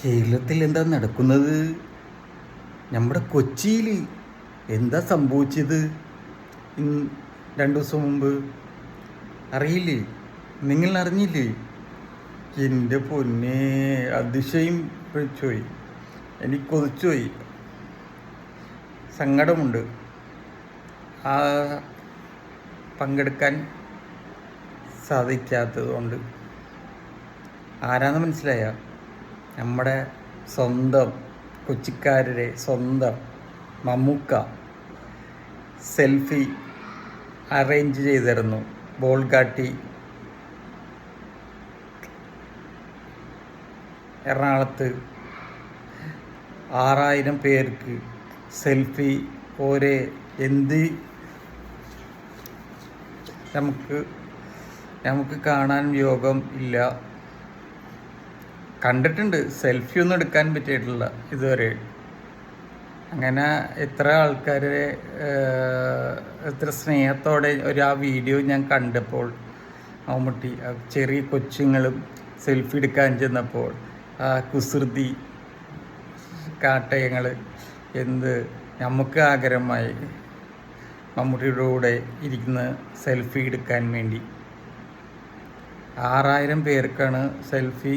കേരളത്തിൽ എന്താ നടക്കുന്നത്? നമ്മുടെ കൊച്ചിയിൽ എന്താ സംഭവിച്ചത്? 2 ദിവസം മുമ്പ് അറിയില്ലേ? നിങ്ങൾ അറിഞ്ഞില്ലേ? എൻ്റെ പൊന്നെ, അതിശയം പോയി. എനിക്ക് കൊതിച്ചുപോയി. സങ്കടമുണ്ട്. ആ പങ്കെടുക്കാൻ സാധിക്കാത്തത് കൊണ്ട്. ആരാന്ന് മനസ്സിലായ? നമ്മുടെ സ്വന്തം കൊച്ചിക്കാരുടെ സ്വന്തം മമ്മൂക്ക സെൽഫി അറേഞ്ച് ചെയ്തിരുന്നു. ബോൾഗാട്ടി എറണാകുളത്ത് 6000 പേർക്ക് സെൽഫി ഓരേ എന്ത് നമുക്ക് കാണാൻ യോഗം ഇല്ല. കണ്ടിട്ടുണ്ട്, സെൽഫി ഒന്നും എടുക്കാൻ പറ്റിയിട്ടില്ല ഇതുവരെ. അങ്ങനെ എത്ര ആൾക്കാരെ എത്ര സ്നേഹത്തോടെ ആ വീഡിയോ ഞാൻ കണ്ടപ്പോൾ, മമ്മൂട്ടി ചെറിയ കൊച്ചുങ്ങളും സെൽഫി എടുക്കാൻ ചെന്നപ്പോൾ ആ കുസൃതി കാട്ടയങ്ങൾ നമുക്ക് ആഗ്രഹമായി മമ്മൂട്ടിയുടെ കൂടെ ഇരുന്ന് സെൽഫി എടുക്കാൻ വേണ്ടി. 6000 പേർക്കാണ് സെൽഫി.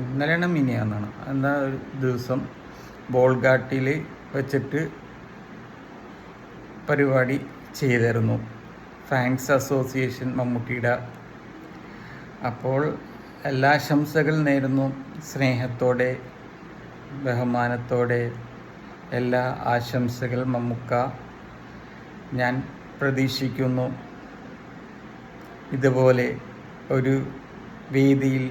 ഇന്നലെയാണ് മിനിയാന്നാണ് എന്താ ഒരു ദിവസം ബോൾഗാട്ടിയിൽ വെച്ചിട്ട് പരിപാടി ചെയ്തിരുന്നു. ഫാൻസ് അസോസിയേഷൻ മമ്മൂട്ടിയുടെ. അപ്പോൾ എല്ലാ ആശംസകൾ നേരുന്നു. സ്നേഹത്തോടെ ബഹുമാനത്തോടെ എല്ലാ ആശംസകൾ മമ്മൂക്ക. ഞാൻ പ്രതീക്ഷിക്കുന്നു ഇതുപോലെ ഒരു വേദിയിൽ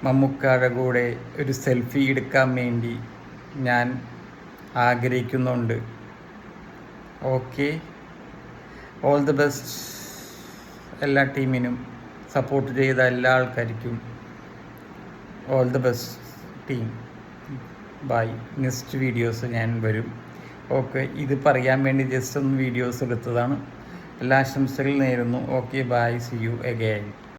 മമ്മൂക്കയുടെ കൂടെ ഒരു സെൽഫി എടുക്കാൻ വേണ്ടി ഞാൻ ആഗ്രഹിക്കുന്നുണ്ട്. ഓക്കെ, ഓൾ ദി ബെസ്റ്റ് എല്ലാ ടീമിനും, സപ്പോർട്ട് ചെയ്ത എല്ലാ ആൾക്കാർക്കും all the best team. Bye. Next videos ഞാൻ വരും. ഓക്കെ, ഇത് പറയാൻ വേണ്ടി ജസ്റ്റ് ഒന്ന് വീഡിയോസ് എടുത്തതാണ്. എല്ലാ ആശംസകൾ നേരുന്നു. Okay, bye, see you again.